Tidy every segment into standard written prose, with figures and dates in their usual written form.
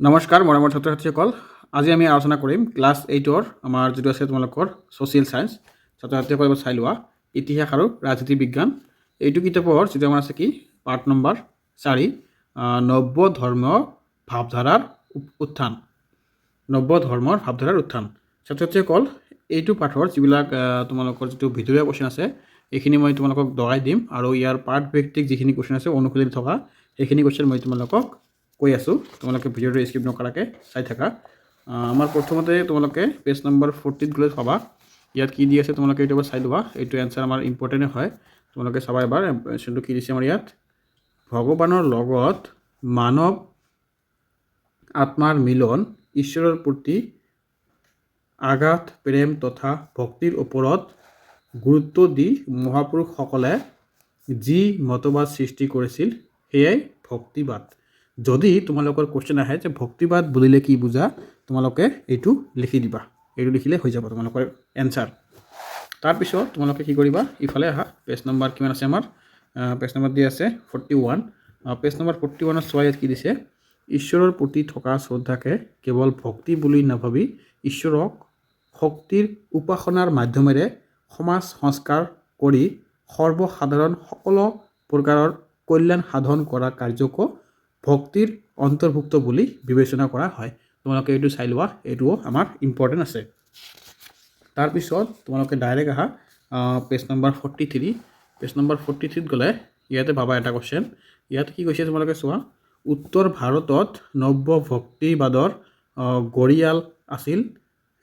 নমস্কাৰ মৰমৰ ছাত্ৰ ছাত্ৰীসকল, আজি আমি আলোচনা কৰিম ক্লাছ 8ৰ আমাৰ যিটো আছে তোমালোকৰ ছ'চিয়েল ছায়েন্স ছাত্ৰ ছাত্ৰীসকলে চাই লোৱা ইতিহাস আৰু ৰাজনীতি বিজ্ঞান। এইটো কিতাপৰ যিটো আমাৰ আছে কি পাৰ্ট নম্বৰ 4 নব্য ধৰ্মীয় ভাৱধাৰাৰ উত্থান। নব্য ধৰ্মৰ ভাৱধাৰাৰ উত্থান। ছাত্ৰ ছাত্ৰীসকল, এইটো পাঠৰ যিবিলাক তোমালোকৰ যিটো ভিতৰুৱা কুৱেশ্যন আছে এইখিনি মই তোমালোকক দৰাই দিম আৰু ইয়াৰ পাৰ্ট ভিত্তিক যিখিনি কুৱেশ্যন আছে অনুশীলন থকা সেইখিনি কুৱেশ্যন মই তোমালোকক কৈ আছোঁ। তোমালোকে ভিডিঅ'টো স্কিপ নকৰাকৈ চাই থাকা। আমাৰ প্ৰথমতে তোমালোকে পেজ নম্বৰ 40 গ'লে পাবা। ইয়াত কি দি আছে তোমালোকে এইটো এবাৰ চাই লোৱা। এইটো এনচাৰ আমাৰ ইম্পৰ্টেণ্ট হয়, তোমালোকে চাবা এবাৰ। কোৱেশ্যনটো কি দিছে আমাৰ ইয়াত, ভগৱানৰ লগত মানৱ আত্মাৰ মিলন, ঈশ্বৰৰ প্ৰতি আঘাত প্ৰেম তথা ভক্তিৰ ওপৰত গুৰুত্ব দি মহাপুৰুষসকলে যি মতবাদ সৃষ্টি কৰিছিল সেয়াই ভক্তিবাদ। যদি তোমালোকৰ কুৱেশ্যন আহে যে ভক্তিবাদ বুলিলে কি বুজা, তোমালোকে এইটো লিখি দিবা। এইটো লিখিলে হৈ যাব তোমালোকৰ এনচাৰ। তাৰপিছত তোমালোকে কি কৰিবা, ইফালে আহা। পেজ নম্বৰ কিমান আছে আমাৰ, পেজ নম্বৰ দি আছে 41। পেজ নম্বৰ 41ত চোৱা, ইয়াত কি দিছে, ঈশ্বৰৰ প্ৰতি থকা শ্ৰদ্ধাকে কেৱল ভক্তি বুলি নাভাবি ঈশ্বৰক শক্তিৰ উপাসনাৰ মাধ্যমেৰে সমাজ সংস্কাৰ কৰি সৰ্বসাধাৰণ সকলো প্ৰকাৰৰ কল্যাণ সাধন কৰা কাৰ্যকো ভক্তিৰ অন্তৰ্ভুক্ত বুলি বিবেচনা কৰা হয়। তোমালোকে এইটো চাই লোৱা, এইটোও আমাৰ ইম্পৰ্টেণ্ট আছে। তাৰপিছত তোমালোকে ডাইৰেক্ট আহা পেজ নম্বৰ 43। পেজ নম্বৰ 43ত গ'লে ইয়াতে পাবা এটা কুৱেশ্যন। ইয়াত কি কৈছে তোমালোকে চোৱা, উত্তৰ ভাৰতত নব্য ভক্তিবাদৰ গৰিয়াল আছিল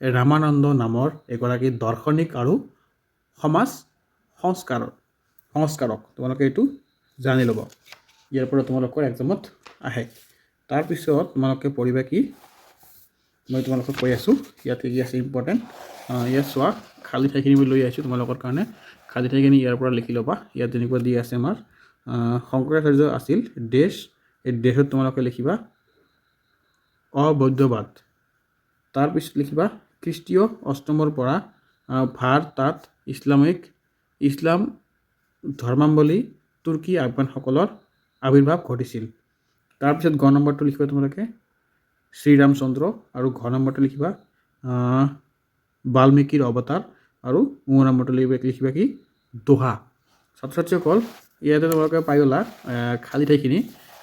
ৰামানন্দ নামৰ এগৰাকী দাৰ্শনিক আৰু সমাজ সংস্কাৰক। তোমালোকে এইটো জানি ল'ব, ইয়াৰ পৰা তোমালোকৰ এক্সামত আহে। তাৰপিছত তোমালোকে পঢ়িবা কি, মই তোমালোকক কৈ আছোঁ। ইয়াত কি আছে ইম্পৰ্টেণ্ট, ইয়াত চোৱা, খালী ঠাইখিনি মই লৈ আহিছোঁ তোমালোকৰ কাৰণে। খালী ঠাইখিনি ইয়াৰ পৰা লিখি ল'বা। ইয়াত যেনেকুৱা দি আছে আমাৰ শংকৰাচাৰ্য আছিল দেশ, এই দেশত তোমালোকে লিখিবা অবৈধবাদ। তাৰপিছত লিখিবা খ্ৰীষ্টীয় অষ্টমৰ পৰা ভাৰতত ইছলাম ধৰ্মাৱলম্বী তুৰ্কী আফগানসকলৰ আৱিৰ্ভাৱ ঘটিছিল। তাৰপিছত ঘ নম্বৰটো লিখিবা তোমালোকে শ্ৰীৰামচন্দ্ৰ, আৰু ঘ নম্বৰটো লিখিবা বাল্মীকিৰ অৱতাৰ, আৰু ঙ নম্বৰটো লিখিবা কি দোহা। ছাত্ৰ ছাত্ৰীসকল, ইয়াতে তোমালোকে পাই গ'লা খালী ঠাইখিনি।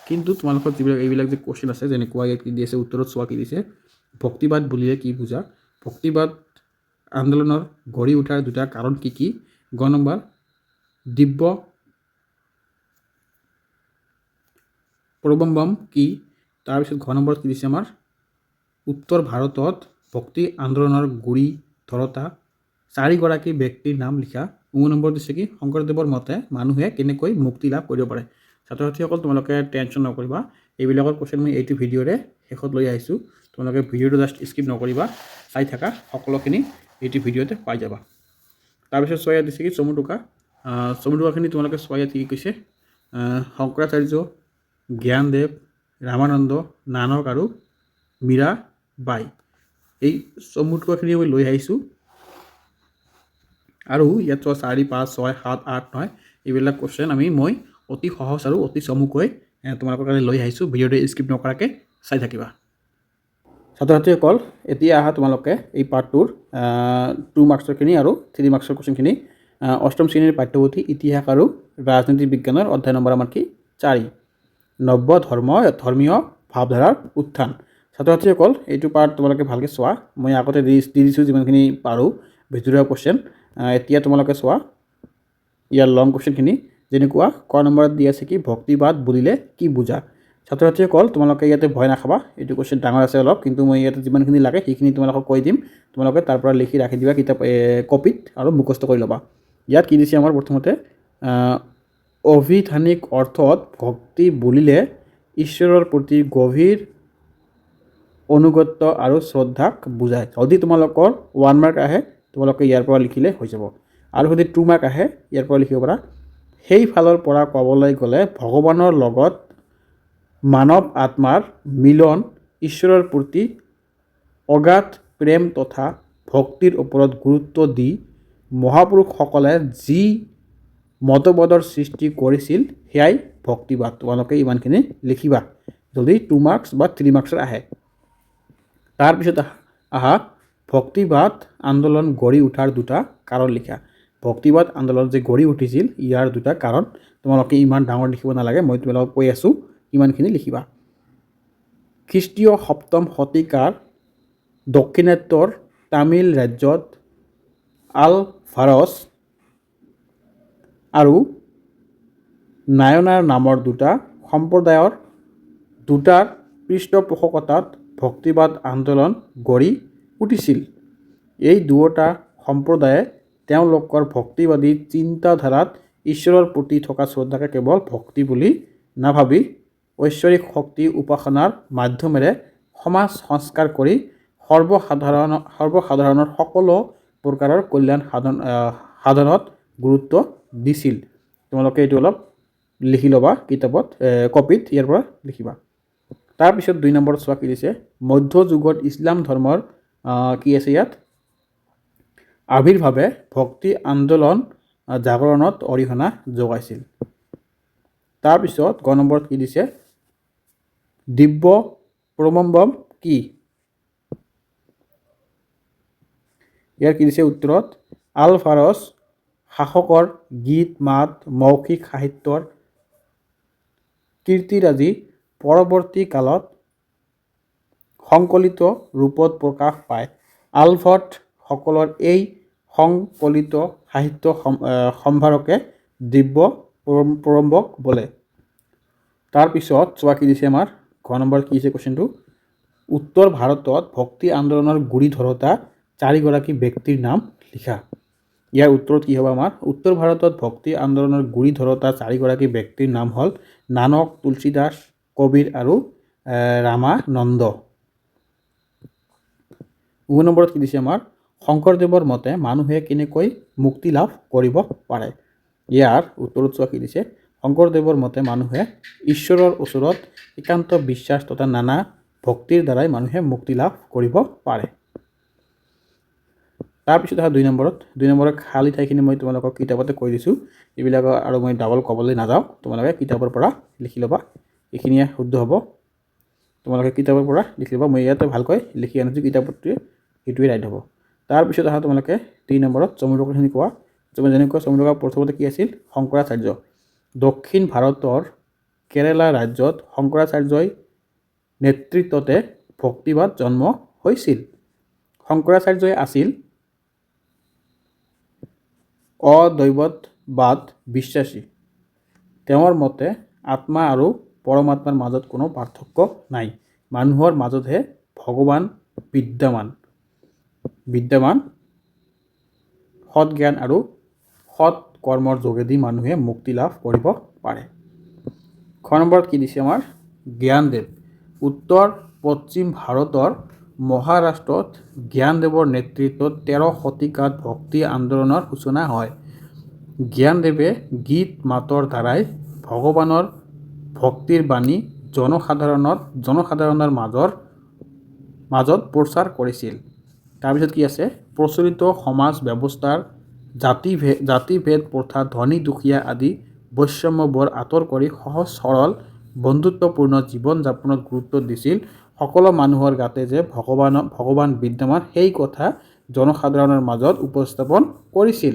কিন্তু তোমালোকৰ যিবিলাক এইবিলাক যে কুৱেশ্যন আছে, যেনেকুৱা ইয়াত কি দি আছে, উত্তৰত চোৱা কি দিছে, ভক্তিবাদ বুলিলে কি বুজা, ভক্তিবাদ আন্দোলনৰ গঢ়ি উঠাৰ দুটা কাৰণ কি কি, গ নম্বৰ দিব্য প্ৰবম্বম কি, তাৰপিছত ঘ নম্বৰত কি দিছে আমাৰ উত্তৰ ভাৰতত ভক্তি আন্দোলনৰ গুৰি ধৰোঁতা 4গৰাকী ব্যক্তিৰ নাম লিখা। ঙ নম্বৰ দিছে কি শংকৰদেৱৰ মতে মানুহে কেনেকৈ মুক্তি লাভ কৰিব পাৰে। ছাত্ৰ ছাত্ৰীসকল, তোমালোকে টেনশ্যন নকৰিবা, এইবিলাকৰ কুৱেশ্যন মই এইটো ভিডিঅ'ৰে শেষত লৈ আহিছোঁ। তোমালোকে ভিডিঅ'টো জাষ্ট স্কিপ নকৰিবা, চাই থাকা, সকলোখিনি এইটো ভিডিঅ'তে পাই যাবা। তাৰপিছত চোৱা, ইয়াত দিছে কি চমুটোকাখিনি তোমালোকে চোৱা। ইয়াত কি কৈছে, শংকৰাচাৰ্য, জ্ঞানদেৱ, ৰামানন্দ, নানক আৰু মীৰা বাই। এই চমুটোকাখিনি মই লৈ আহিছোঁ। আৰু ইয়াত চোৱা 4, 5, 6, 7, 8, 9 এইবিলাক কুৱেশ্যন মই অতি সহজ আৰু অতি চমুকৈ তোমালোকৰ কাৰণে লৈ আহিছোঁ। ভিডিঅ'টো স্কিপ নকৰাকৈ চাই থাকিবা। ছাত্ৰ ছাত্ৰীসকল, এতিয়া আহা তোমালোকে এই পাৰ্টটোৰ 2 মাৰ্কছৰখিনি আৰু 3 মাৰ্কছৰ কুৱেশ্যনখিনি। অষ্টম শ্ৰেণীৰ পাঠ্যপুথি ইতিহাস আৰু ৰাজনীতি বিজ্ঞানৰ অধ্যায় নম্বৰ আমাৰ কি 4, নব্য ধৰ্মীয় ভাৱধাৰাৰ উত্থান। ছাত্ৰ ছাত্ৰীসকল, এইটো পাৰ্ট তোমালোকে ভালকৈ চোৱা। মই আগতে দি দিছোঁ যিমানখিনি পাৰোঁ ভিতৰুৱা কুৱেশ্যন। এতিয়া তোমালোকে চোৱা ইয়াৰ লং কুৱেশ্যনখিনি, যেনেকুৱা ক নম্বৰত দি আছে কি ভক্তিবাদ বুলিলে কি বুজা। ছাত্ৰ ছাত্ৰীসকল, তোমালোকে ইয়াতে ভয় নাখাবা, এইটো কুৱেশ্যন ডাঙৰ আছে অলপ, কিন্তু মই ইয়াতে যিমানখিনি লাগে সেইখিনি তোমালোকক কৈ দিম। তোমালোকে তাৰ পৰা লিখি ৰাখি দিবা কিতাপ কপিত আৰু মুখস্থ কৰি ল'বা। ইয়াত কি দিছে আমাৰ প্ৰথমতে, অভিধানিক অৰ্থত ভক্তি বুলিলে ঈশ্বৰৰ প্ৰতি গভীৰ অনুগত্য আৰু শ্ৰদ্ধাক বুজায়। যদি তোমালোকৰ 1 মাৰ্ক আহে তোমালোকে ইয়াৰ পৰা লিখিলে হৈ যাব, আৰু যদি 2 মাৰ্ক আহে ইয়াৰ পৰা লিখিব পাৰা। সেইফালৰ পৰা ক'বলৈ গ'লে ভগৱানৰ লগত মানৱ আত্মাৰ মিলন, ঈশ্বৰৰ প্ৰতি অগাধ প্ৰেম তথা ভক্তিৰ ওপৰত গুৰুত্ব দি মহাপুৰুষসকলে যি মতবাদৰ সৃষ্টি কৰিছিল সেয়াই ভক্তিবাদ। তোমালোকে ইমানখিনি লিখিবা যদি 2 মাৰ্কছ বা 3 মাৰ্কছৰ আহে। তাৰপিছত আহা ভক্তিবাদ আন্দোলন গঢ়ি উঠাৰ দুটা কাৰণ লিখা। ভক্তিবাদ আন্দোলন যে গঢ়ি উঠিছিল ইয়াৰ দুটা কাৰণ তোমালোকে ইমান ডাঙৰ লিখিব নালাগে, মই তোমালোকক কৈ আছোঁ ইমানখিনি লিখিবা। খ্ৰীষ্টীয় সপ্তম শতিকাৰ দক্ষিণাত্যৰ তামিল ৰাজ্যত আলভাৰছ আৰু নায়নাৰ নামৰ দুটা সম্প্ৰদায়ৰ দুটাৰ পৃষ্ঠপোষকতাত ভক্তিবাদ আন্দোলন গঢ়ি উঠিছিল। এই দুয়োটা সম্প্ৰদায়ে তেওঁলোকৰ ভক্তিবাদী চিন্তাধাৰাত ঈশ্বৰৰ প্ৰতি থকা শ্ৰদ্ধাকে কেৱল ভক্তি বুলি নাভাবি ঐশ্বৰিক শক্তি উপাসনাৰ মাধ্যমেৰে সমাজ সংস্কাৰ কৰি সৰ্বসাধাৰণৰ সকলো প্ৰকাৰৰ কল্যাণ সাধনত গুৰুত্ব দিছিল। তোমালোকে এইটো অলপ লিখি ল'বা কিতাপত, কপিত ইয়াৰ পৰা লিখিবা। তাৰপিছত 2 নম্বৰত চোৱা কি দিছে, মধ্যযুগত ইছলাম ধৰ্মৰ কি আছে ইয়াত, আবিৰ্ভাৱে ভক্তি আন্দোলন জাগৰণত অৰিহণা যোগাইছিল। তাৰপিছত গ নম্বৰত কি দিছে, দিব্য প্ৰবম্বম কি? ইয়াৰ কি দিছে উত্তৰত, আলভাৰছ শাসকৰ গীত মাত মৌখিক সাহিত্যৰ কীৰ্তিৰাজি পৰৱৰ্তী কালত সংকলিত ৰূপত প্ৰকাশ পায়। আলভৰ্ট সকলৰ এই সংকলিত সাহিত্য সম্ভাৰকে দিব্য প্ৰবম্বক বোলে। তাৰপিছত চোৱা কি দিছে আমাৰ ঘ নম্বৰ কি দিছে কুৱেশ্যনটো, উত্তৰ ভাৰতত ভক্তি আন্দোলনৰ গুৰি ধৰোঁতা 4গৰাকী ব্যক্তিৰ নাম লিখা। ইয়াৰ উত্তৰত কি হ'ব আমাৰ, উত্তৰ ভাৰতত ভক্তি আন্দোলনৰ গুৰি ধৰোঁতা 4গৰাকী ব্যক্তিৰ নাম হ'ল নানক, তুলসীদাস, কবিৰ আৰু ৰামানন্দ। 2 নম্বৰত কি দিছে আমাৰ, শংকৰদেৱৰ মতে মানুহে কেনেকৈ মুক্তি লাভ কৰিব পাৰে। ইয়াৰ উত্তৰত চোৱা কি দিছে, শংকৰদেৱৰ মতে মানুহে ঈশ্বৰৰ ওচৰত একান্ত বিশ্বাস তথা নানা ভক্তিৰ দ্বাৰাই মানুহে মুক্তি লাভ কৰিব পাৰে। তাৰপিছত আহা 2 নম্বৰত খালী ঠাইখিনি মই তোমালোকক কিতাপতে কৈ দিছোঁ, এইবিলাক আৰু মই ডাবল ক'বলৈ নাযাওঁ, তোমালোকে কিতাপৰ পৰা লিখি ল'বা, এইখিনিয়ে শুদ্ধ হ'ব। তোমালোকে কিতাপৰ পৰা লিখি ল'বা, মই ইয়াতে ভালকৈ লিখি আনিছোঁ, কিতাপটোৱে সেইটোৱে ৰাইট হ'ব। তাৰপিছত আহা তোমালোকে 3 নম্বৰত চমুকৈ কোৱা, যেনেকৈ চমুকৈ প্ৰথমতে কি আছিল, শংকৰাচাৰ্য। দক্ষিণ ভাৰতৰ কেৰেলা ৰাজ্যত শংকৰাচাৰ্যই নেতৃত্বতে ভক্তিবাদ জন্ম হৈছিল। শংকৰাচাৰ্যই আছিল অদ্বৈতবাদ বিশ্বাসী। তেওঁৰ মতে আত্মা আৰু পৰমাত্মাৰ মাজত কোনো পাৰ্থক্য নাই, মানুহৰ মাজতহে ভগৱান বিদ্যমান। সৎ জ্ঞান আৰু সৎ কৰ্মৰ যোগেদি মানুহে মুক্তি লাভ কৰিব পাৰে। খ নম্বৰত কি দিছে আমাৰ, জ্ঞানদেৱ। উত্তৰ পশ্চিম ভাৰতৰ মহাৰাষ্ট্ৰত জ্ঞানদেৱৰ নেতৃত্বত 13 শতিকাত ভক্তি আন্দোলনৰ সূচনা হয়। জ্ঞানদেৱে গীত মাতৰ দ্বাৰাই ভগৱানৰ ভক্তিৰ বাণী জনসাধাৰণৰ মাজত প্ৰচাৰ কৰিছিল। তাৰপিছত কি আছে, প্ৰচলিত সমাজ ব্যৱস্থাৰ জাতিভেদ প্ৰথা ধনী দুখীয়া আদি বৈষম্যবোৰ আঁতৰ কৰি সহজ সৰল বন্ধুত্বপূৰ্ণ জীৱন যাপনত গুৰুত্ব দিছিল। সকলো মানুহৰ গাতে যে ভগৱান বিদ্যমান সেই কথা জনসাধাৰণৰ মাজত উপস্থাপন কৰিছিল।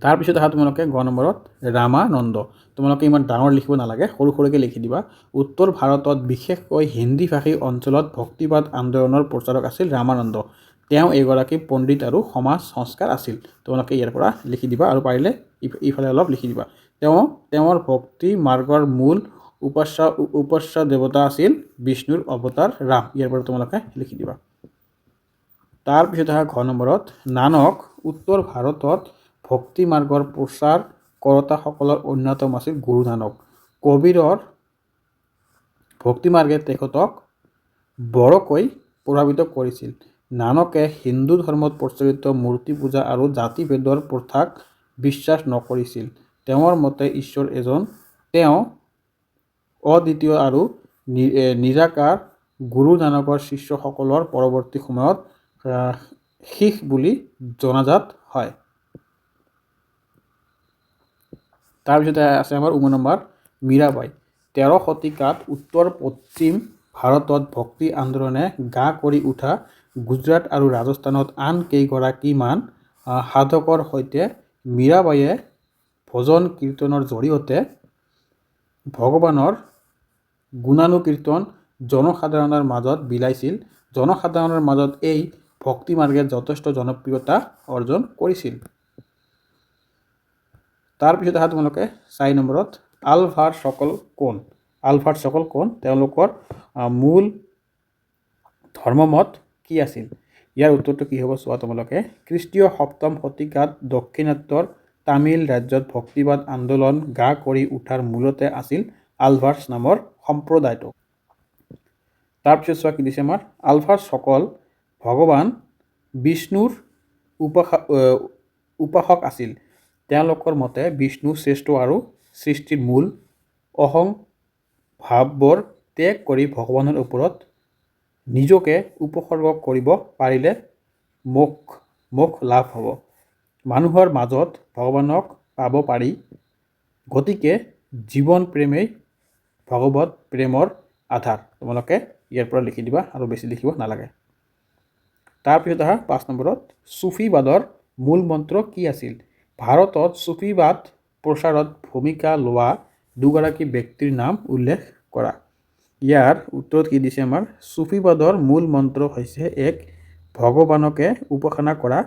তাৰপিছত আহা তোমালোকে গ নম্বৰত ৰামানন্দ। তোমালোকে ইমান ডাঙৰ লিখিব নালাগে, সৰু সৰুকৈ লিখি দিবা। উত্তৰ ভাৰতত বিশেষকৈ হিন্দী ভাষী অঞ্চলত ভক্তিবাদ আন্দোলনৰ প্ৰচাৰক আছিল ৰামানন্দ। তেওঁ এগৰাকী পণ্ডিত আৰু সমাজ সংস্কাৰ আছিল। তোমালোকে ইয়াৰ পৰা লিখি দিবা আৰু পাৰিলে ইফালে অলপ লিখি দিবা। তেওঁৰ ভক্তি মাৰ্গৰ মূল উপাস্য দেৱতা আছিল বিষ্ণুৰ অৱতাৰ ৰাম। ইয়াৰ পৰা তোমালোকে লিখি দিবা। তাৰপিছত আহা ঘ নম্বৰত নানক। উত্তৰ ভাৰতত ভক্তি মাৰ্গৰ প্ৰচাৰ কৰোতাসকলৰ অন্যতম আছিল গুৰু নানক। কবিৰৰ ভক্তি মাৰ্গে তেখেতক বৰকৈ প্ৰভাৱিত কৰিছিল। নানকে হিন্দু ধৰ্মত প্ৰচলিত মূৰ্তি পূজা আৰু জাতিভেদৰ প্ৰথাক বিশ্বাস নকৰিছিল। তেওঁৰ মতে ঈশ্বৰ এজন, তেওঁ অদ্বিতীয় আৰু নিৰাকাৰ। গুৰু নানকৰ শিষ্যসকলৰ পৰৱৰ্তী সময়ত শিখ বুলি জনাজাত হয়। তাৰপিছতে আছে আমাৰ 9 নম্বৰ মীৰাবাই। 13 শতিকাত উত্তৰ পশ্চিম ভাৰতত ভক্তি আন্দোলনে গা কৰি উঠা গুজৰাট আৰু ৰাজস্থানত আন কেইগৰাকীমান সাধকৰ সৈতে মীৰাবাইয়ে ভজন কীৰ্তনৰ জৰিয়তে ভগৱানৰ গুণানুকীৰ্তন জনসাধাৰণৰ মাজত বিলাইছিল। জনসাধাৰণৰ মাজত এই ভক্তি মাৰ্গে যথেষ্ট জনপ্ৰিয়তা অৰ্জন কৰিছিল। তাৰপিছত আহা তোমালোকে 4 নম্বৰত আলভাৰসকল কোন? আলভাৰসকল কোন? তেওঁলোকৰ মূল ধৰ্মমত কি আছিল? ইয়াৰ উত্তৰটো কি হ'ব চোৱা তোমালোকে। খ্ৰীষ্টীয় 7ম শতিকাত দক্ষিণাত্যৰ তামিল ৰাজ্যত ভক্তিবাদ আন্দোলন গা কৰি উঠাৰ মূলতে আছিল আলভাৰ্ছ নামৰ সম্প্ৰদায়টো। তাৰপিছত চোৱা কি দিছে আমাৰ, আলভাৰ্ছসকল ভগৱান বিষ্ণুৰ উপাসক আছিল। তেওঁলোকৰ মতে বিষ্ণু শ্ৰেষ্ঠ আৰু সৃষ্টিৰ মূল। অহং ভাৱবোৰ ত্যাগ কৰি ভগৱানৰ ওপৰত নিজকে উপসৰ্গ কৰিব পাৰিলে মোক্ষ লাভ হ'ব। মানুহৰ মাজত ভগৱানক পাব পাৰি। গতিকে জীৱন প্ৰেমেই ভগৱত প্ৰেমৰ আধাৰ। তোমালোকে ইয়াৰ পৰা লিখি দিবা আৰু বেছি লিখিব নালাগে। তাৰপিছত আহা 5 নম্বৰত চুফীবাদৰ মূল মন্ত্ৰ কি আছিল? ভাৰতত চুফীবাদ প্ৰচাৰত ভূমিকা লোৱা দুগৰাকী ব্যক্তিৰ নাম উল্লেখ কৰা। ইয়াৰ উত্তৰত কি দিছে আমাৰ, চুফীবাদৰ মূল মন্ত্ৰ হৈছে এক ভগৱানকে উপাসনা কৰা।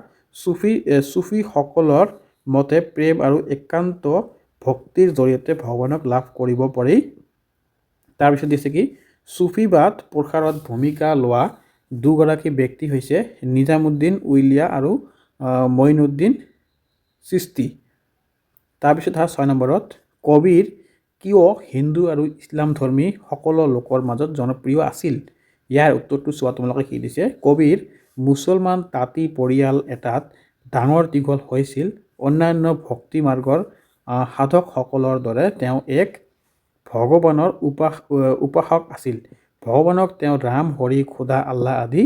চুফীসকলৰ মতে প্ৰেম আৰু একান্ত ভক্তিৰ জৰিয়তে ভগৱানক লাভ কৰিব পাৰি। তাৰপিছত দিছে কি, চুফীবাদ প্ৰসাৰত ভূমিকা লোৱা দুগৰাকী ব্যক্তি হৈছে নিজামুদ্দিন উইলিয়া আৰু মঈনুদ্দিন চিস্তি। তাৰপিছত আহা 6 নম্বৰত কবিৰ কিয় হিন্দু আৰু ইছলামধৰ্মী সকলো লোকৰ মাজত জনপ্ৰিয় আছিল? ইয়াৰ উত্তৰটো চোৱা তোমালোকে কি দিছে। কবিৰ মুছলমান তাঁতী পৰিয়াল এটাত ডাঙৰ দীঘল হৈছিল। অন্যান্য ভক্তি মাৰ্গৰ সাধকসকলৰ দৰে তেওঁ এক ভগৱানৰ উপাসক আছিল। ভগৱানক তেওঁ ৰাম, হৰি, খোদা, আল্লাহ আদি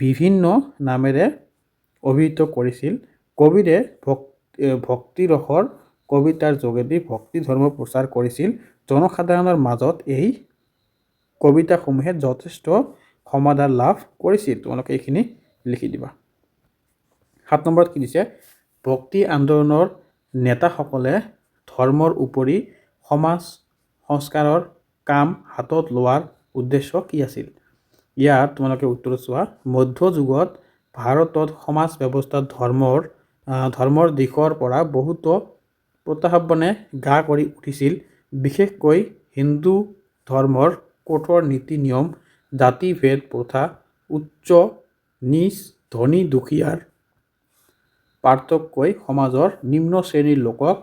বিভিন্ন নামেৰে অভিহিত কৰিছিল। কবিৰে ভক্তিৰসৰ কবিতাৰ যোগেদি ভক্তি ধৰ্ম প্ৰচাৰ কৰিছিল। জনসাধাৰণৰ মাজত এই কবিতাসমূহে যথেষ্ট সমাদৰ লাভ কৰিছিল। তোমালোকে এইখিনি লিখি দিবা। 7 নম্বৰত কি দিছে, ভক্তি আন্দোলনৰ নেতাসকলে ধৰ্মৰ উপৰি সমাজ সংস্কাৰৰ কাম হাতত লোৱাৰ উদ্দেশ্য কি আছিল? ইয়াত তোমালোকে উত্তৰ চোৱা। মধ্যযুগত ভাৰতত সমাজ ব্যৱস্থাত ধৰ্মৰ দিশৰ পৰা বহুতো প্ৰত্যাহ্বানে গা কৰি উঠিছিল। বিশেষকৈ হিন্দু ধৰ্মৰ কঠোৰ নীতি নিয়ম, জাতি ভেদ প্ৰথা, উচ্চ নীচ, ধনী দুখীয়াৰ পাৰ্থক্যই সমাজৰ নিম্ন শ্ৰেণীৰ লোকক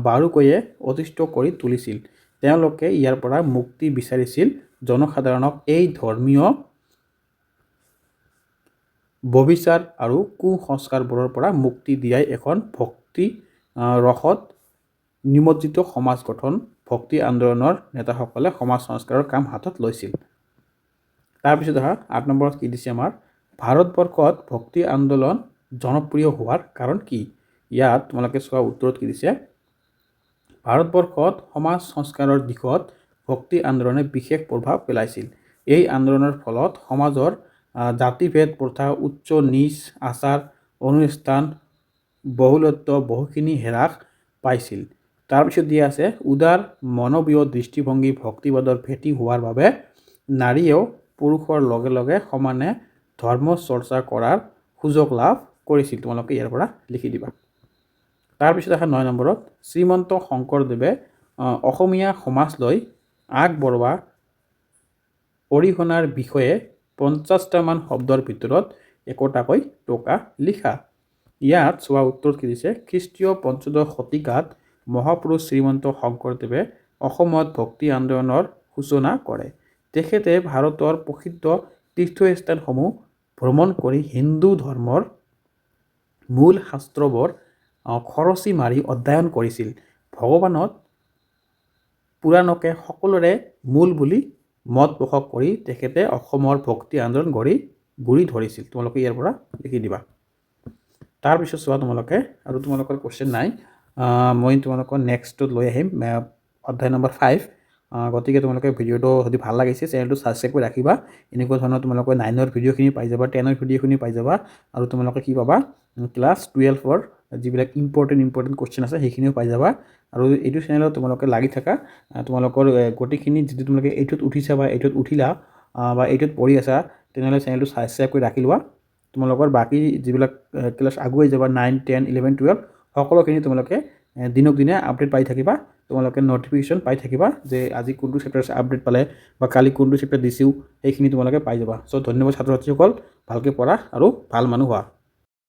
বাৰুকৈয়ে অতিষ্ঠ কৰি তুলিছিল। তেওঁলোকে ইয়াৰ পৰা মুক্তি বিচাৰিছিল। জনসাধাৰণক এই ধৰ্মীয় ব্যভিচাৰ আৰু কুসংস্কাৰবোৰৰ পৰা মুক্তি দিয়াই এখন ভক্তি ৰসত নিমজ্জিত সমাজ গঠন। ভক্তি আন্দোলনৰ নেতাসকলে সমাজ সংস্কাৰৰ কাম হাতত লৈছিল। তাৰপিছত আহা 8 নম্বৰত কি দিছে আমাৰ, ভাৰতবৰ্ষত ভক্তি আন্দোলন জনপ্ৰিয় হোৱাৰ কাৰণ কি? ইয়াত তোমালোকে চোৱা উত্তৰত কি দিছে। ভাৰতবৰ্ষত সমাজ সংস্কাৰৰ দিশত ভক্তি আন্দোলনে বিশেষ প্ৰভাৱ পেলাইছিল। এই আন্দোলনৰ ফলত সমাজৰ জাতিভেদ প্ৰথা, উচ্চ নীচ আচাৰ অনুষ্ঠান বহুলত্ব বহুখিনি হ্ৰাস পাইছিল। তাৰপিছত দিয়া আছে উদাৰ মানৱীয় দৃষ্টিভংগী ভক্তিবাদৰ ভেটি হোৱাৰ বাবে নাৰীয়েও পুৰুষৰ লগে লগে সমানে ধৰ্ম চৰ্চা কৰাৰ সুযোগ লাভ কৰিছিল। তোমালোকে ইয়াৰ পৰা লিখি দিবা। তাৰপিছত আহা 9 নম্বৰত শ্ৰীমন্ত শংকৰদেৱে অসমীয়া সমাজলৈ আগবঢ়োৱা অৰিহণাৰ বিষয়ে 50টামান শব্দৰ ভিতৰত একোটাকৈ টুকা লিখা। ইয়াত চোৱা উত্তৰ কি দিছে। খ্ৰীষ্টীয় 15শ শতিকাত মহাপুৰুষ শ্ৰীমন্ত শংকৰদেৱে অসমত ভক্তি আন্দোলনৰ সূচনা কৰে। তেখেতে ভাৰতৰ প্ৰসিদ্ধ তীৰ্থস্থানসমূহ ভ্ৰমণ কৰি হিন্দু ধৰ্মৰ মূল শাস্ত্ৰবোৰ খৰচি মাৰি অধ্যয়ন কৰিছিল। ভগৱানত পুৰাণকে সকলোৰে মূল বুলি মত পোষণ কৰি তেখেতে অসমৰ ভক্তি আন্দোলন গুৰি ধৰিছিল। তোমালোকে ইয়াৰ পৰা লিখি দিবা। তাৰপিছত চোৱা তোমালোকে, আৰু তোমালোকৰ কুৱেশ্যন নাই, মই তোমালোকৰ নেক্সটত লৈ আহিম অধ্যায় নম্বৰ 5 গতিকে তোমালোকে ভিডিঅ'টো যদি ভাল লাগিছে চেনেলটো ছাবস্ক্ৰাইব কৰি ৰাখিবা। এনেকুৱা ধৰণৰ তোমালোকে 9ৰ ভিডিঅ'খিনি পাই যাবা, 10ৰ ভিডিঅ'খিনি পাই যাবা, আৰু তোমালোকে কি পাবা, ক্লাছ 12ৰ যিবিলাক ইম্পৰ্টেণ্ট কুৱেশ্যন আছে সেইখিনিও পাই যাবা। আৰু এইটো চেনেলত তোমালোকে লাগি থাকা, তোমালোকৰ গোটেইখিনি যদি তোমালোকে এইটোত উঠিছা বা এইটোত উঠিলা বা এইটোত পঢ়ি আছা, তেনেহ'লে চেনেলটো ছাবস্ক্ৰাইব কৰি ৰাখি লোৱা। তোমালোকৰ বাকী যিবিলাক ক্লাছ আগুৱাই যাবা 9, 10, 11, 12 সকলোখিনি তোমালোকে দিনক দিনে আপডেট পাই থাকিবা। তোমালোকে নটিফিকেশ্যন পাই থাকিবা যে আজি কোনটো চেপ্টাৰ আপডেট পালে বা কালি কোনটো চেপ্টাৰ দিছোঁ, সেইখিনি তোমালোকে পাই যাবা। চ' ধন্যবাদ ছাত্ৰ ছাত্ৰীসকল, ভালকৈ পঢ়া আৰু ভাল মানুহ হোৱা।